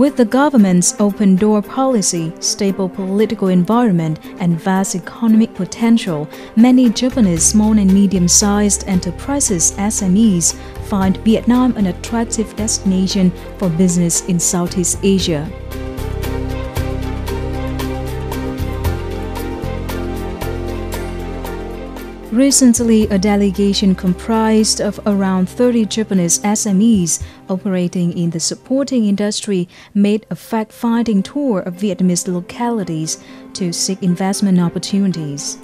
With the government's open-door policy, stable political environment, and vast economic potential, many Japanese small and medium-sized enterprises (SMEs) find Vietnam an attractive destination for business in Southeast Asia. Recently, a delegation comprised of around 30 Japanese SMEs operating in the supporting industry made a fact-finding tour of Vietnamese localities to seek investment opportunities.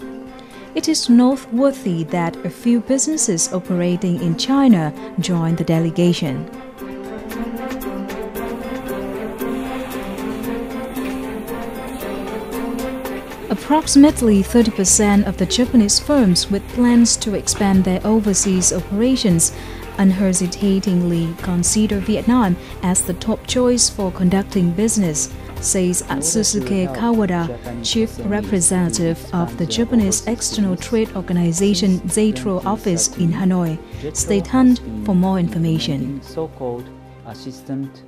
It is noteworthy that a few businesses operating in China joined the delegation. Approximately 30% of the Japanese firms with plans to expand their overseas operations unhesitatingly consider Vietnam as the top choice for conducting business, says Atsusuke Kawada, chief representative of the Japanese external trade organization JETRO office in Hanoi. Stay tuned for more information. So-called assistant.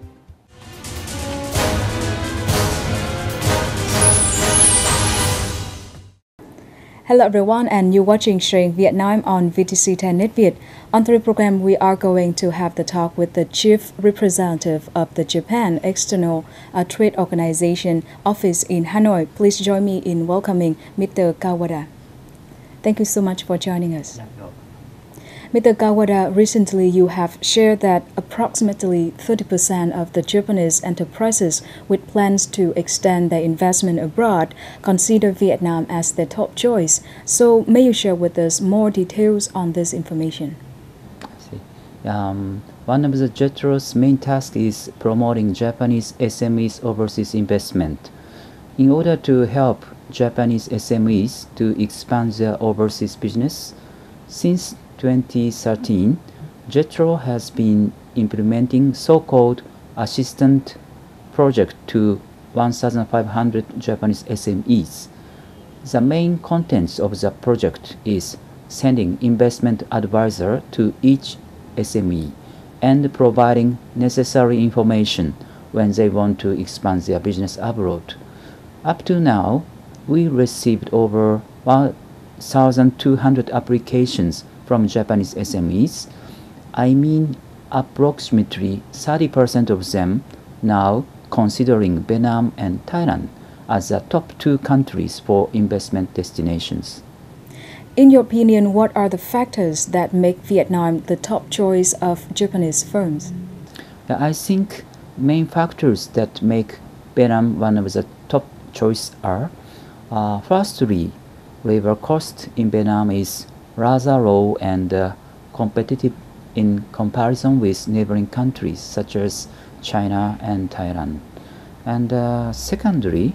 Hello everyone, and you're watching Sharing Vietnam on VTC10 NETVIET. On today's program, we are going to have the talk with the chief representative of the Japan External Trade Organization office in Hanoi. Please join me in welcoming Mr. Kawada. Thank you so much for joining us. Mr. Kawada, recently you have shared that approximately 30% of the Japanese enterprises with plans to extend their investment abroad consider Vietnam as their top choice. So may you share with us more details on this information? One of the JETRO's main tasks is promoting Japanese SMEs overseas investment. In order to help Japanese SMEs to expand their overseas business, since 2013, JETRO has been implementing so-called assistant project to 1,500 Japanese SMEs. The main contents of the project is sending investment advisor to each SME and providing necessary information when they want to expand their business abroad. Up to now, we received over 1,200 applications from Japanese SMEs. I mean, approximately 30% of them now considering Vietnam and Thailand as the top two countries for investment destinations. In your opinion, what are the factors that make Vietnam the top choice of Japanese firms? I think main factors that make Vietnam one of the top choice are, firstly, labor cost in Vietnam is rather low and competitive in comparison with neighboring countries such as China and Thailand. And secondly,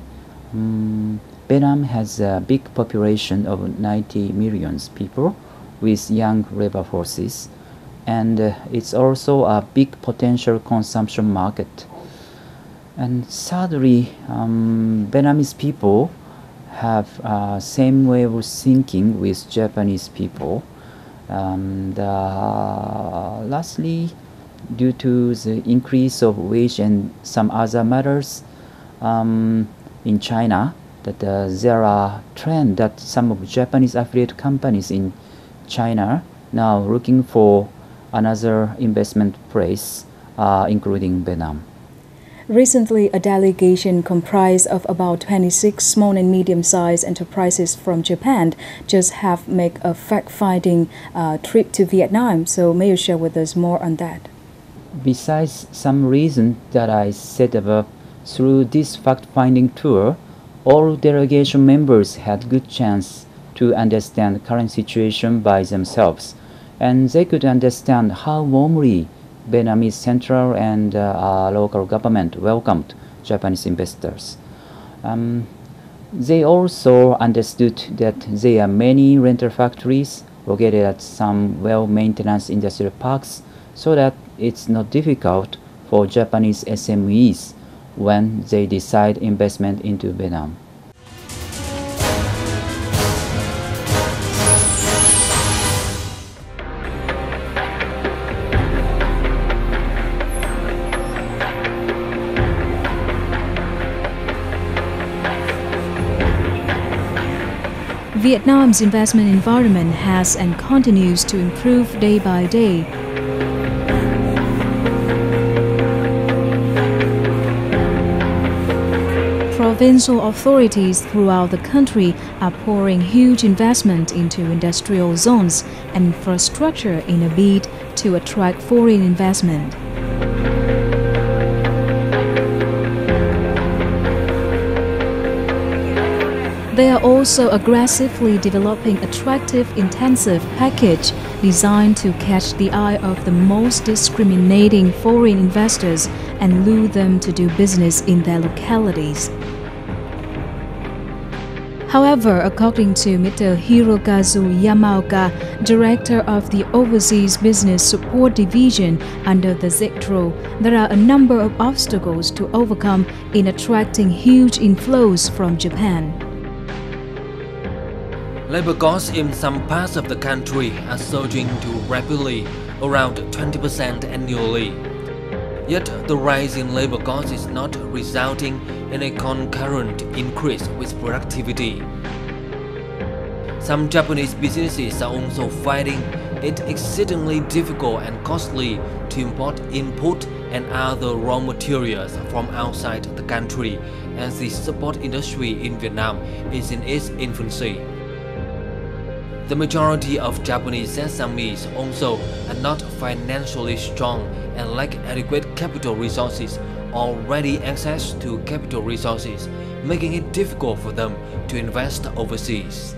Vietnam has a big population of 90 million people with young labor forces, and it's also a big potential consumption market. And thirdly, Vietnamese people have same way of thinking with Japanese people. And lastly, due to the increase of wage and some other matters in China, that there are trend that some of Japanese affiliate companies in China now looking for another investment place, including Vietnam. Recently, a delegation comprised of about 26 small and medium-sized enterprises from Japan just have made a fact-finding trip to Vietnam. So may you share with us more on that? Besides some reason that I said above, through this fact-finding tour, all delegation members had good chance to understand current situation by themselves, and they could understand how warmly Vietnamese central and local government welcomed Japanese investors. They also understood that there are many rental factories located at some well-maintained industrial parks, so that it's not difficult for Japanese SMEs when they decide investment into Vietnam. Vietnam's investment environment has and continues to improve day by day. Provincial authorities throughout the country are pouring huge investment into industrial zones and infrastructure in a bid to attract foreign investment. They are also aggressively developing attractive intensive package designed to catch the eye of the most discriminating foreign investors and lure them to do business in their localities. However, according to Mr. Hirokazu Yamaoka, director of the Overseas Business Support Division under the JETRO, there are a number of obstacles to overcome in attracting huge inflows from Japan. Labor costs in some parts of the country are surging too rapidly, around 20% annually. Yet, the rise in labor costs is not resulting in a concurrent increase with productivity. Some Japanese businesses are also finding it exceedingly difficult and costly to import input and other raw materials from outside the country, as the support industry in Vietnam is in its infancy. The majority of Japanese SMEs also are not financially strong and lack adequate capital resources or ready access to capital resources, making it difficult for them to invest overseas.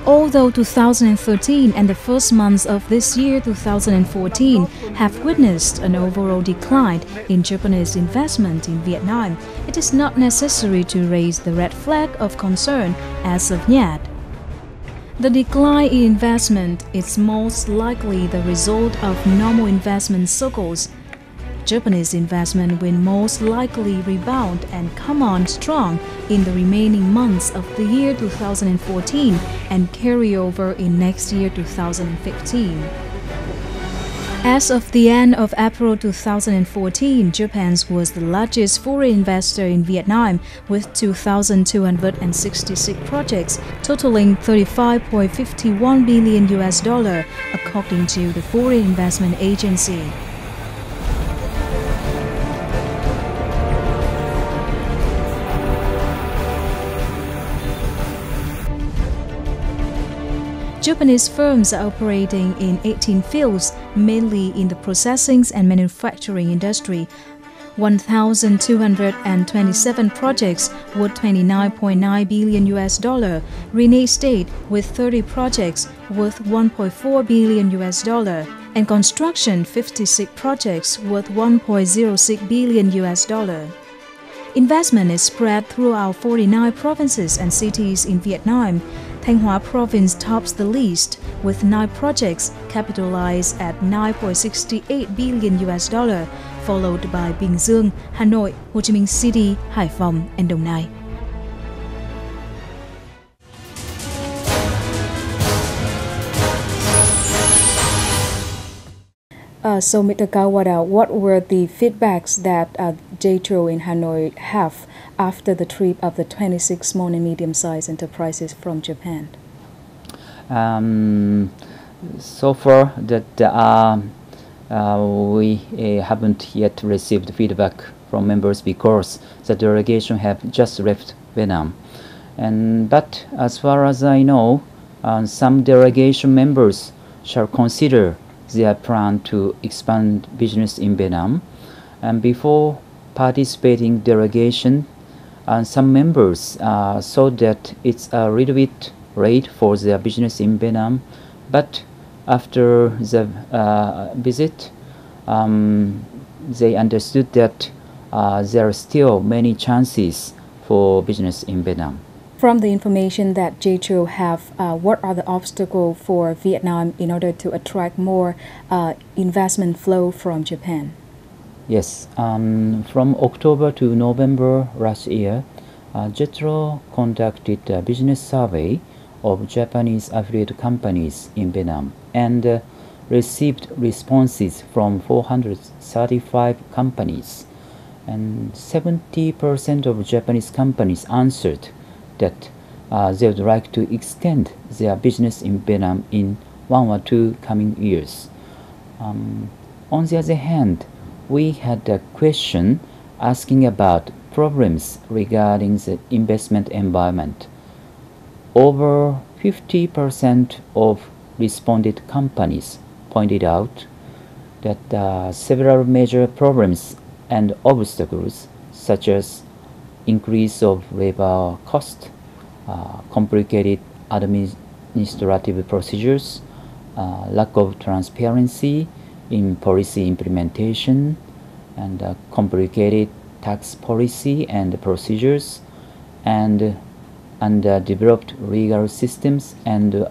Although 2013 and the first months of this year, 2014, have witnessed an overall decline in Japanese investment in Vietnam, it is not necessary to raise the red flag of concern as of yet. The decline in investment is most likely the result of normal investment cycles. Japanese investment will most likely rebound and come on strong in the remaining months of the year 2014 and carry over in next year 2015. As of the end of April 2014, Japan was the largest foreign investor in Vietnam with 2,266 projects totaling $35.51 billion, according to the Foreign Investment Agency. Japanese firms are operating in 18 fields, mainly in the processing and manufacturing industry. 1,227 projects worth $29.9 billion, real estate with 30 projects worth $1.4 billion, and construction 56 projects worth $1.06 billion. Investment is spread throughout 49 provinces and cities in Vietnam. Thanh Hóa province tops the list with 9 projects capitalized at $9.68 billion, followed by Bình Dương, Hanoi, Ho Chi Minh City, Hải Phòng, and Đồng Nai. So, Mr. Kawada, what were the feedbacks that JETRO in Hanoi have after the trip of the 26 small and medium-sized enterprises from Japan? So far, that we haven't yet received feedback from members because the delegation have just left Vietnam. But as far as I know, some delegation members shall consider their plan to expand business in Vietnam. And before participating delegation, some members thought that it's a little bit late for their business in Vietnam. But after the visit, they understood that there are still many chances for business in Vietnam. From the information that JETRO have, what are the obstacles for Vietnam in order to attract more investment flow from Japan? Yes, from October to November last year, JETRO conducted a business survey of Japanese affiliate companies in Vietnam and received responses from 435 companies. And 70% of Japanese companies answered that they would like to extend their business in Vietnam in 1 or 2 coming years. On the other hand, we had a question asking about problems regarding the investment environment. Over 50% of responded companies pointed out that several major problems and obstacles, such as increase of labor cost, complicated administrative procedures, lack of transparency in policy implementation, and complicated tax policy and procedures, and underdeveloped legal systems and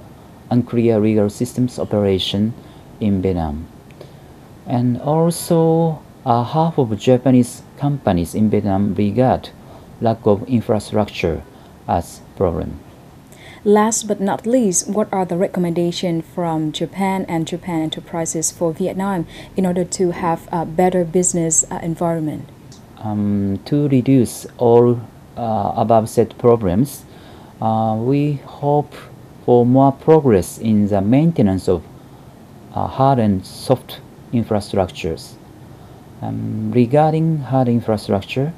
unclear legal systems operation in Vietnam. And also, half of Japanese companies in Vietnam regard lack of infrastructure as problem. Last but not least, what are the recommendations from Japan and Japan enterprises for Vietnam in order to have a better business environment? To reduce all above said problems, we hope for more progress in the maintenance of hard and soft infrastructures. Regarding hard infrastructure,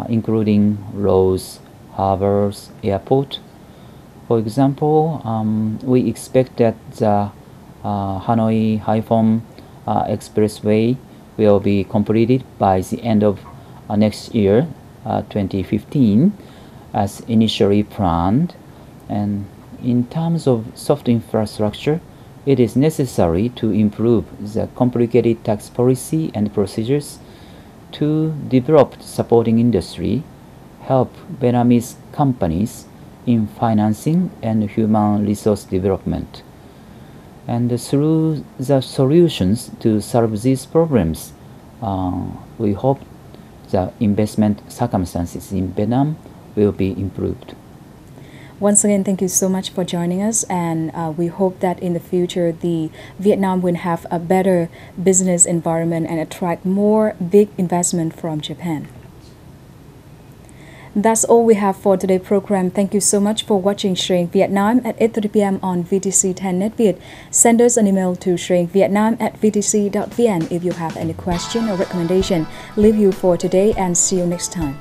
including roads, harbors, airport, for example, we expect that the Hanoi-Haiphong expressway will be completed by the end of next year, 2015, as initially planned. And in terms of soft infrastructure, it is necessary to improve the complicated tax policy and procedures to develop supporting industry, help Vietnamese companies in financing and human resource development. And through the solutions to solve these problems, we hope the investment circumstances in Vietnam will be improved. Once again, thank you so much for joining us, and we hope that in the future, the Vietnam will have a better business environment and attract more big investment from Japan. That's all we have for today's program. Thank you so much for watching Sharing Vietnam at 8:30 p.m. on VTC 10 NETVIET. Send us an email to sharingvietnam@vtc.vn if you have any question or recommendation. Leave you for today and see you next time.